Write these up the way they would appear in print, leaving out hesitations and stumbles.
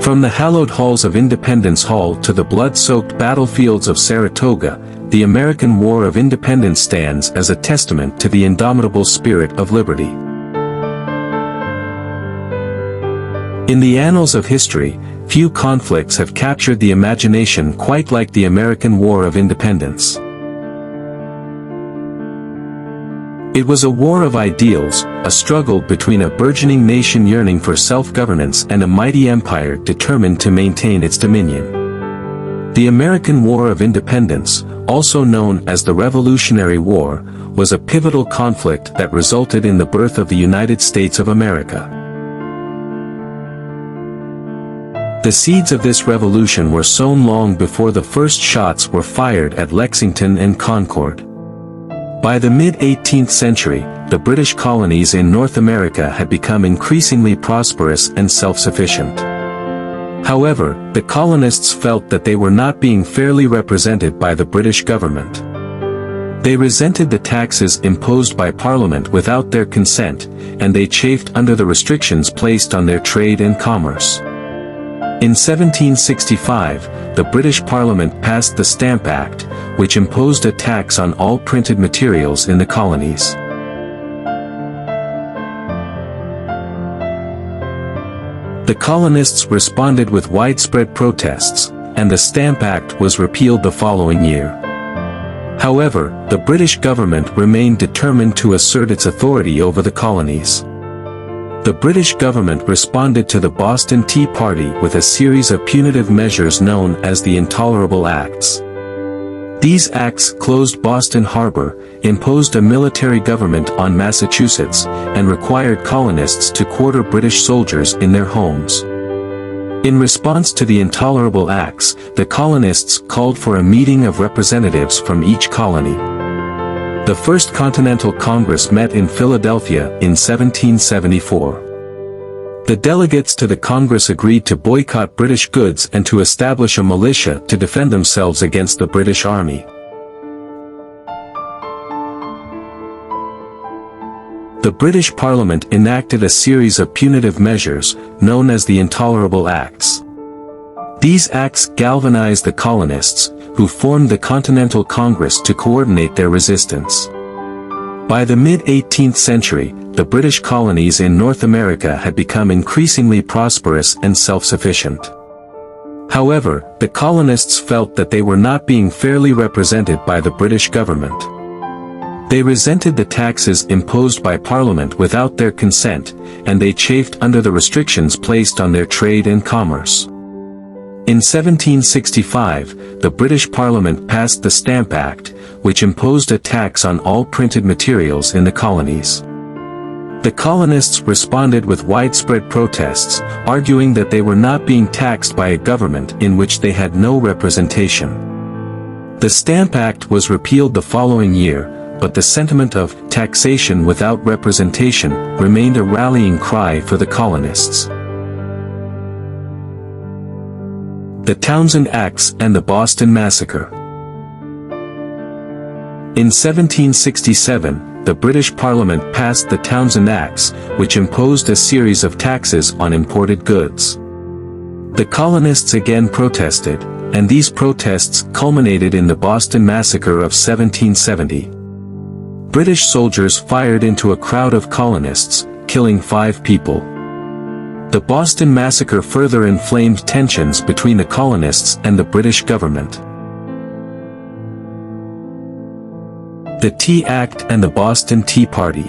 From the hallowed halls of Independence Hall to the blood-soaked battlefields of Saratoga, the American War of Independence stands as a testament to the indomitable spirit of liberty. In the annals of history, few conflicts have captured the imagination quite like the American War of Independence. It was a war of ideals, a struggle between a burgeoning nation yearning for self-governance and a mighty empire determined to maintain its dominion. The American War of Independence, also known as the Revolutionary War, was a pivotal conflict that resulted in the birth of the United States of America. The seeds of this revolution were sown long before the first shots were fired at Lexington and Concord. By the mid-18th century, the British colonies in North America had become increasingly prosperous and self-sufficient. However, the colonists felt that they were not being fairly represented by the British government. They resented the taxes imposed by Parliament without their consent, and they chafed under the restrictions placed on their trade and commerce. In 1765, the British Parliament passed the Stamp Act, which imposed a tax on all printed materials in the colonies. The colonists responded with widespread protests, and the Stamp Act was repealed the following year. However, the British government remained determined to assert its authority over the colonies. The British government responded to the Boston Tea Party with a series of punitive measures known as the Intolerable Acts. These acts closed Boston Harbor, imposed a military government on Massachusetts, and required colonists to quarter British soldiers in their homes. In response to the Intolerable Acts, the colonists called for a meeting of representatives from each colony. The First Continental Congress met in Philadelphia in 1774. The delegates to the Congress agreed to boycott British goods and to establish a militia to defend themselves against the British Army. The British Parliament enacted a series of punitive measures, known as the Intolerable Acts. These acts galvanized the colonists, who formed the Continental Congress to coordinate their resistance. By the mid-18th century, the British colonies in North America had become increasingly prosperous and self-sufficient. However, the colonists felt that they were not being fairly represented by the British government. They resented the taxes imposed by Parliament without their consent, and they chafed under the restrictions placed on their trade and commerce. In 1765, the British Parliament passed the Stamp Act, which imposed a tax on all printed materials in the colonies. The colonists responded with widespread protests, arguing that they were not being taxed by a government in which they had no representation. The Stamp Act was repealed the following year, but the sentiment of taxation without representation remained a rallying cry for the colonists. The Townshend Acts and the Boston Massacre. In 1767, the British Parliament passed the Townshend Acts, which imposed a series of taxes on imported goods. The colonists again protested, and these protests culminated in the Boston Massacre of 1770. British soldiers fired into a crowd of colonists, killing 5 people. The Boston Massacre further inflamed tensions between the colonists and the British government. The Tea Act and the Boston Tea Party.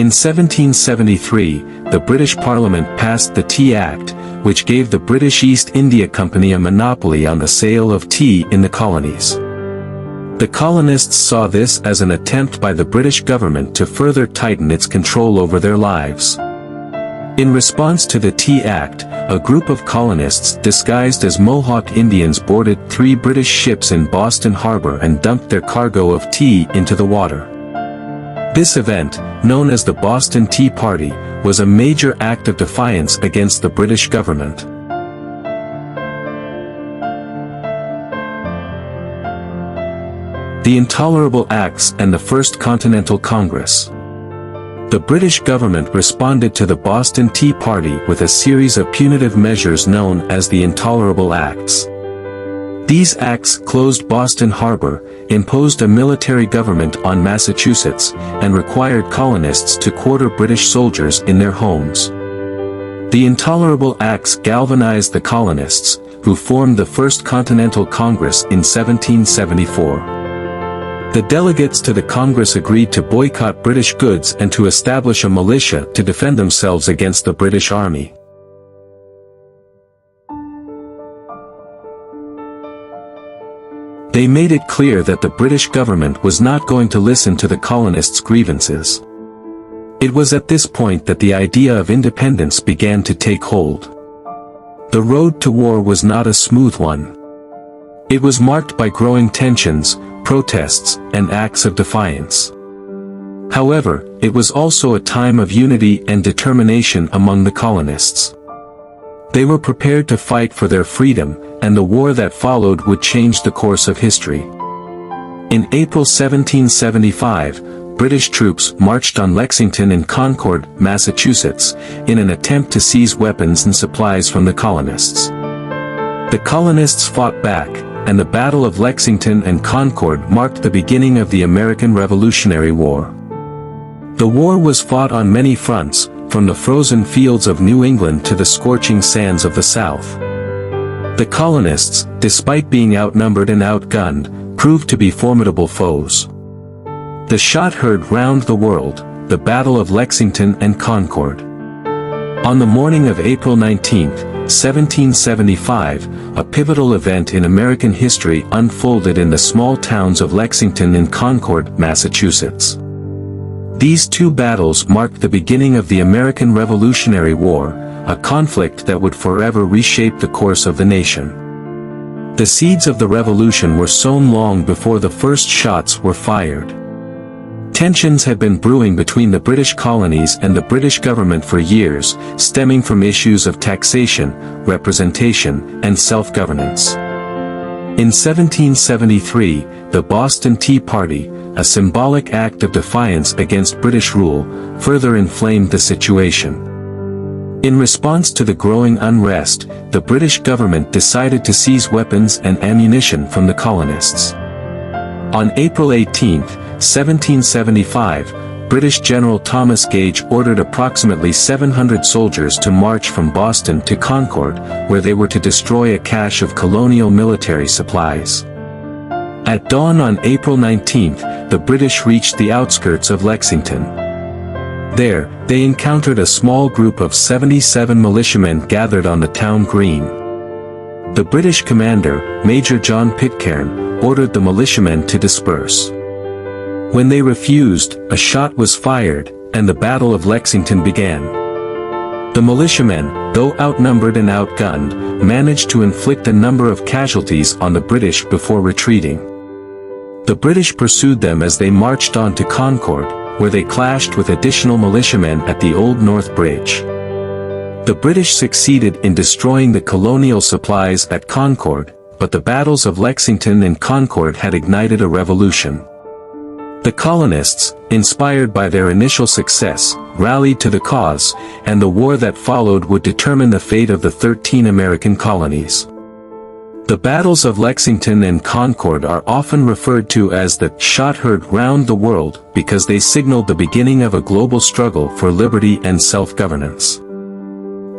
In 1773, the British Parliament passed the Tea Act, which gave the British East India Company a monopoly on the sale of tea in the colonies. The colonists saw this as an attempt by the British government to further tighten its control over their lives. In response to the Tea Act, a group of colonists disguised as Mohawk Indians boarded 3 British ships in Boston Harbor and dumped their cargo of tea into the water. This event, known as the Boston Tea Party, was a major act of defiance against the British government. The Intolerable Acts and the First Continental Congress. The British government responded to the Boston Tea Party with a series of punitive measures known as the Intolerable Acts. These acts closed Boston Harbor, imposed a military government on Massachusetts, and required colonists to quarter British soldiers in their homes. The Intolerable Acts galvanized the colonists, who formed the First Continental Congress in 1774. The delegates to the Congress agreed to boycott British goods and to establish a militia to defend themselves against the British Army. They made it clear that the British government was not going to listen to the colonists' grievances. It was at this point that the idea of independence began to take hold. The road to war was not a smooth one. It was marked by growing tensions, protests, and acts of defiance. However, it was also a time of unity and determination among the colonists. They were prepared to fight for their freedom, and the war that followed would change the course of history. In April 1775, British troops marched on Lexington and Concord, Massachusetts, in an attempt to seize weapons and supplies from the colonists. The colonists fought back, and the Battle of Lexington and Concord marked the beginning of the American Revolutionary War. The war was fought on many fronts, from the frozen fields of New England to the scorching sands of the South. The colonists, despite being outnumbered and outgunned, proved to be formidable foes. The shot heard round the world, the Battle of Lexington and Concord. On the morning of April 19, 1775, a pivotal event in American history unfolded in the small towns of Lexington and Concord, Massachusetts. These two battles marked the beginning of the American Revolutionary War, a conflict that would forever reshape the course of the nation. The seeds of the revolution were sown long before the first shots were fired. Tensions had been brewing between the British colonies and the British government for years, stemming from issues of taxation, representation, and self-governance. In 1773, the Boston Tea Party, a symbolic act of defiance against British rule, further inflamed the situation. In response to the growing unrest, the British government decided to seize weapons and ammunition from the colonists. On April 18, 1775, British General Thomas Gage ordered approximately 700 soldiers to march from Boston to Concord, where they were to destroy a cache of colonial military supplies. At dawn on April 19, the British reached the outskirts of Lexington. There, they encountered a small group of 77 militiamen gathered on the town green. The British commander, Major John Pitcairn, ordered the militiamen to disperse. When they refused, a shot was fired, and the Battle of Lexington began. The militiamen, though outnumbered and outgunned, managed to inflict a number of casualties on the British before retreating. The British pursued them as they marched on to Concord, where they clashed with additional militiamen at the Old North Bridge. The British succeeded in destroying the colonial supplies at Concord, but the battles of Lexington and Concord had ignited a revolution. The colonists, inspired by their initial success, rallied to the cause, and the war that followed would determine the fate of the 13 American colonies. The battles of Lexington and Concord are often referred to as the shot heard round the world because they signaled the beginning of a global struggle for liberty and self-governance.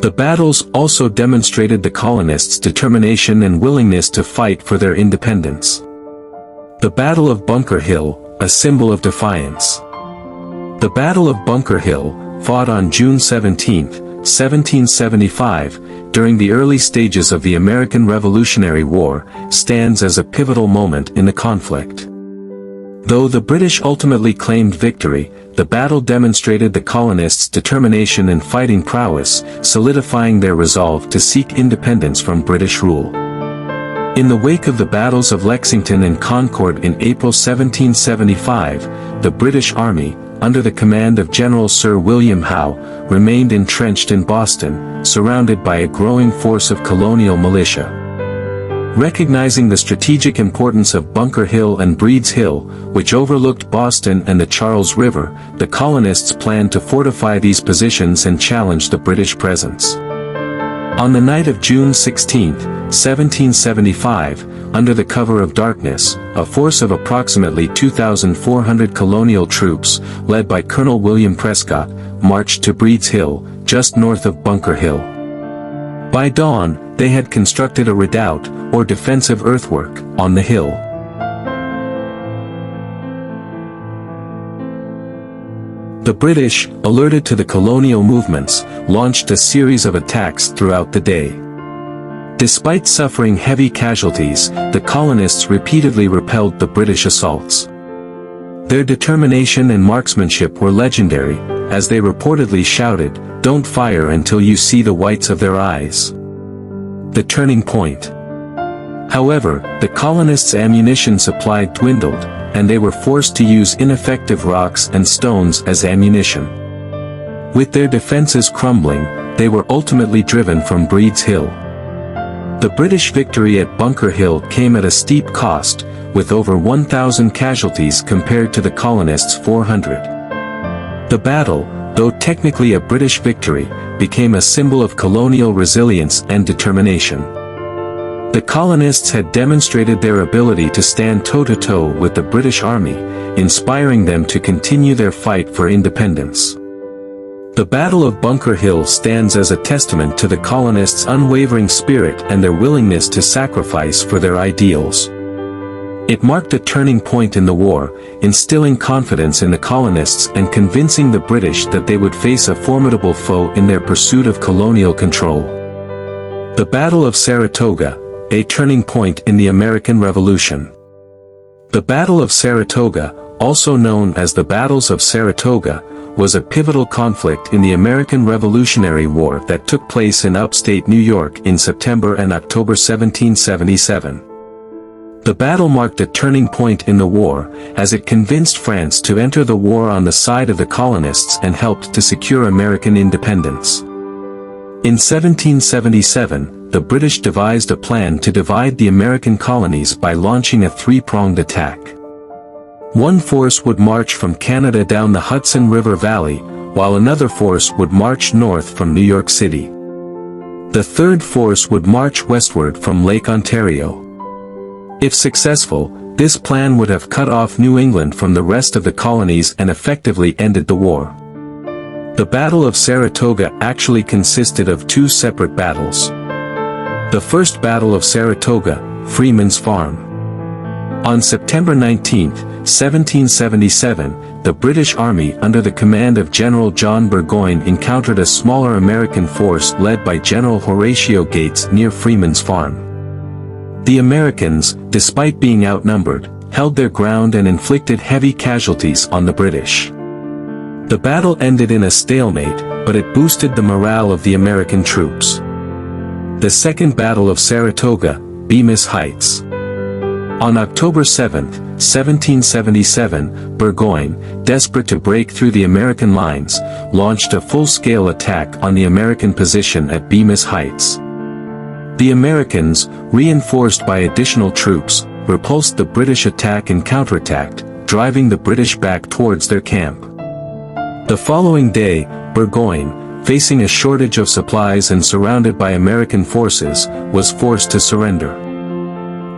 The battles also demonstrated the colonists' determination and willingness to fight for their independence. The Battle of Bunker Hill, a symbol of defiance. The Battle of Bunker Hill, fought on June 17, 1775, during the early stages of the American Revolutionary War, stands as a pivotal moment in the conflict. Though the British ultimately claimed victory, the battle demonstrated the colonists' determination and fighting prowess, solidifying their resolve to seek independence from British rule. In the wake of the battles of Lexington and Concord in April 1775, the British Army, under the command of General Sir William Howe, remained entrenched in Boston, surrounded by a growing force of colonial militia. Recognizing the strategic importance of Bunker Hill and Breed's Hill, which overlooked Boston and the Charles River, the colonists planned to fortify these positions and challenge the British presence. On the night of June 16, 1775, under the cover of darkness, a force of approximately 2,400 colonial troops, led by Colonel William Prescott, marched to Breed's Hill, just north of Bunker Hill. By dawn, they had constructed a redoubt, or defensive earthwork, on the hill. The British, alerted to the colonial movements, launched a series of attacks throughout the day. Despite suffering heavy casualties, the colonists repeatedly repelled the British assaults. Their determination and marksmanship were legendary, as they reportedly shouted, "Don't fire until you see the whites of their eyes." The turning point. However, the colonists' ammunition supply dwindled, and they were forced to use ineffective rocks and stones as ammunition. With their defenses crumbling, they were ultimately driven from Breed's Hill. The British victory at Bunker Hill came at a steep cost, with over 1,000 casualties compared to the colonists' 400. The battle, though technically a British victory, became a symbol of colonial resilience and determination. The colonists had demonstrated their ability to stand toe-to-toe with the British Army, inspiring them to continue their fight for independence. The Battle of Bunker Hill stands as a testament to the colonists' unwavering spirit and their willingness to sacrifice for their ideals. It marked a turning point in the war, instilling confidence in the colonists and convincing the British that they would face a formidable foe in their pursuit of colonial control. The Battle of Saratoga, a turning point in the American Revolution. The Battle of Saratoga, also known as the Battles of Saratoga, was a pivotal conflict in the American Revolutionary War that took place in upstate New York in September and October 1777. The battle marked a turning point in the war, as it convinced France to enter the war on the side of the colonists and helped to secure American independence. In 1777, the British devised a plan to divide the American colonies by launching a three-pronged attack. One force would march from Canada down the Hudson River Valley, while another force would march north from New York City. The third force would march westward from Lake Ontario. If successful, this plan would have cut off New England from the rest of the colonies and effectively ended the war. The Battle of Saratoga actually consisted of two separate battles. The first Battle of Saratoga, Freeman's Farm. On September 19, 1777, the British Army under the command of General John Burgoyne encountered a smaller American force led by General Horatio Gates near Freeman's Farm. The Americans, despite being outnumbered, held their ground and inflicted heavy casualties on the British. The battle ended in a stalemate, but it boosted the morale of the American troops. The Second Battle of Saratoga, Bemis Heights. On October 7, 1777, Burgoyne, desperate to break through the American lines, launched a full-scale attack on the American position at Bemis Heights. The Americans, reinforced by additional troops, repulsed the British attack and counterattacked, driving the British back towards their camp. The following day, Burgoyne, facing a shortage of supplies and surrounded by American forces, was forced to surrender.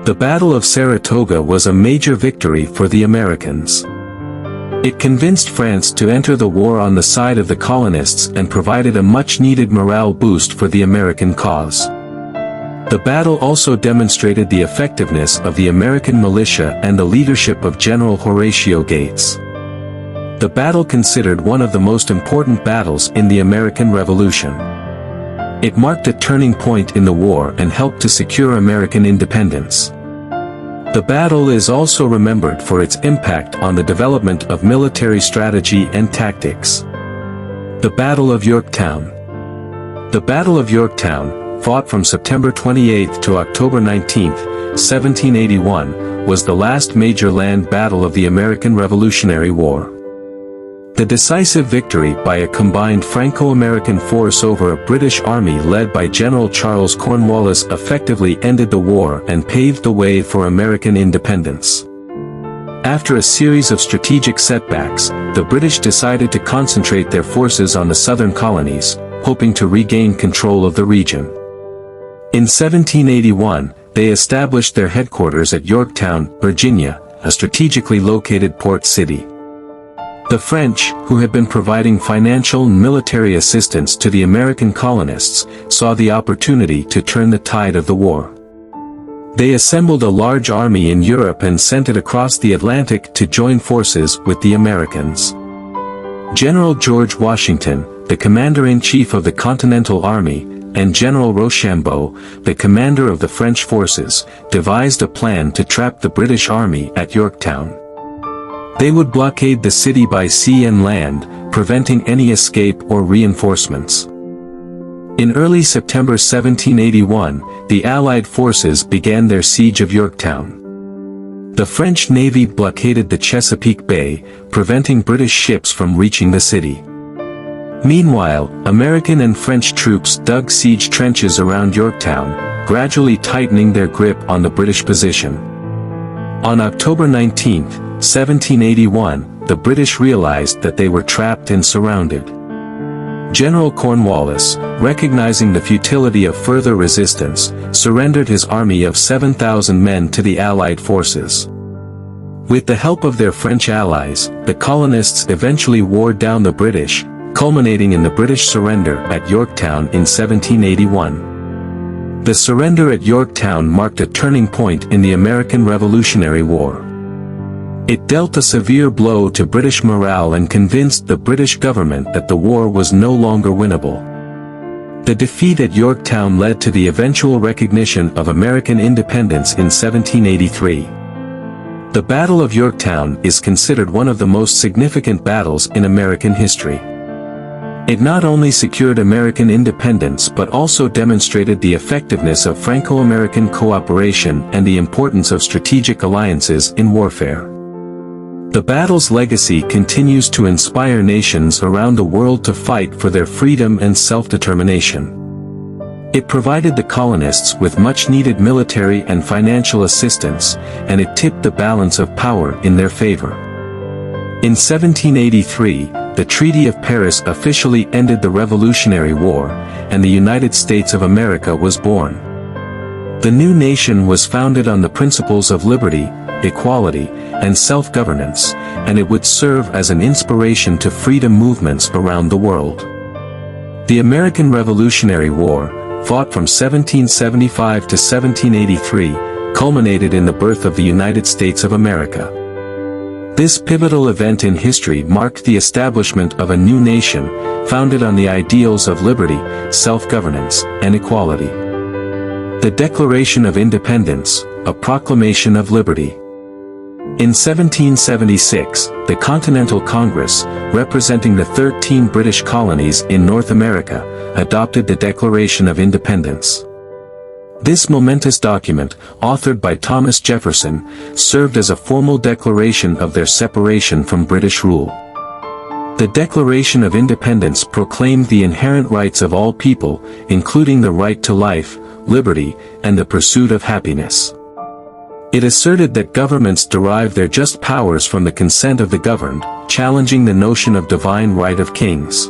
The Battle of Saratoga was a major victory for the Americans. It convinced France to enter the war on the side of the colonists and provided a much-needed morale boost for the American cause. The battle also demonstrated the effectiveness of the American militia and the leadership of General Horatio Gates. The battle considered one of the most important battles in the American Revolution. It marked a turning point in the war and helped to secure American independence. The battle is also remembered for its impact on the development of military strategy and tactics. The Battle of Yorktown. The Battle of Yorktown, fought from September 28 to October 19, 1781, was the last major land battle of the American Revolutionary War. The decisive victory by a combined Franco-American force over a British army led by General Charles Cornwallis effectively ended the war and paved the way for American independence. After a series of strategic setbacks, the British decided to concentrate their forces on the southern colonies, hoping to regain control of the region. In 1781, they established their headquarters at Yorktown, Virginia, a strategically located port city. The French, who had been providing financial and military assistance to the American colonists, saw the opportunity to turn the tide of the war. They assembled a large army in Europe and sent it across the Atlantic to join forces with the Americans. General George Washington, the commander-in-chief of the Continental Army, and General Rochambeau, the commander of the French forces, devised a plan to trap the British army at Yorktown. They would blockade the city by sea and land, preventing any escape or reinforcements. In early September 1781, the Allied forces began their siege of Yorktown. The French Navy blockaded the Chesapeake Bay, preventing British ships from reaching the city. Meanwhile, American and French troops dug siege trenches around Yorktown, gradually tightening their grip on the British position. On October 19, 1781, the British realized that they were trapped and surrounded. General Cornwallis, recognizing the futility of further resistance, surrendered his army of 7,000 men to the Allied forces. With the help of their French allies, the colonists eventually wore down the British, culminating in the British surrender at Yorktown in 1781. The surrender at Yorktown marked a turning point in the American Revolutionary War. It dealt a severe blow to British morale and convinced the British government that the war was no longer winnable. The defeat at Yorktown led to the eventual recognition of American independence in 1783. The Battle of Yorktown is considered one of the most significant battles in American history. It not only secured American independence but also demonstrated the effectiveness of Franco-American cooperation and the importance of strategic alliances in warfare. The battle's legacy continues to inspire nations around the world to fight for their freedom and self-determination. It provided the colonists with much-needed military and financial assistance, and it tipped the balance of power in their favor. In 1783, the Treaty of Paris officially ended the Revolutionary War, and the United States of America was born. The new nation was founded on the principles of liberty, equality, and self-governance, and it would serve as an inspiration to freedom movements around the world. The American Revolutionary War, fought from 1775 to 1783, culminated in the birth of the United States of America. This pivotal event in history marked the establishment of a new nation, founded on the ideals of liberty, self-governance, and equality. The Declaration of Independence, a proclamation of liberty. In 1776, the Continental Congress, representing the 13 British colonies in North America, adopted the Declaration of Independence. This momentous document, authored by Thomas Jefferson, served as a formal declaration of their separation from British rule. The Declaration of Independence proclaimed the inherent rights of all people, including the right to life, liberty, and the pursuit of happiness. It asserted that governments derive their just powers from the consent of the governed, challenging the notion of divine right of kings.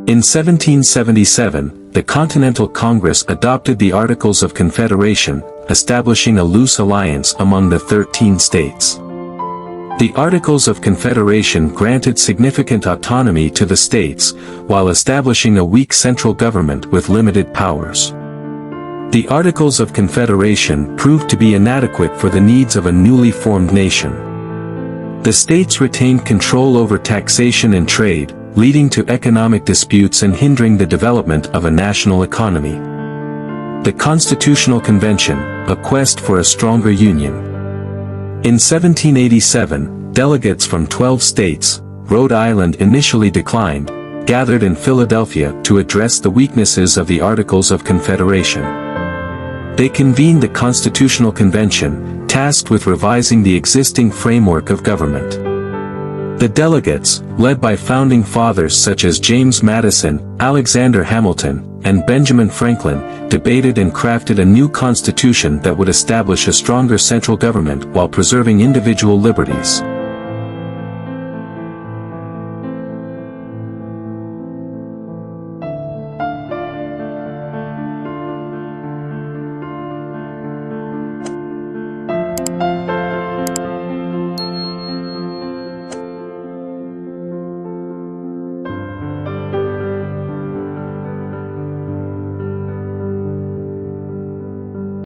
In 1777, the Continental Congress adopted the Articles of Confederation, establishing a loose alliance among the 13 states. The Articles of Confederation granted significant autonomy to the states, while establishing a weak central government with limited powers. The Articles of Confederation proved to be inadequate for the needs of a newly formed nation. The states retained control over taxation and trade, leading to economic disputes and hindering the development of a national economy. The Constitutional Convention, a quest for a stronger union. In 1787, delegates from 12 states, Rhode Island initially declined, gathered in Philadelphia to address the weaknesses of the Articles of Confederation. They convened the Constitutional Convention, tasked with revising the existing framework of government. The delegates, led by founding fathers such as James Madison, Alexander Hamilton, and Benjamin Franklin, debated and crafted a new constitution that would establish a stronger central government while preserving individual liberties.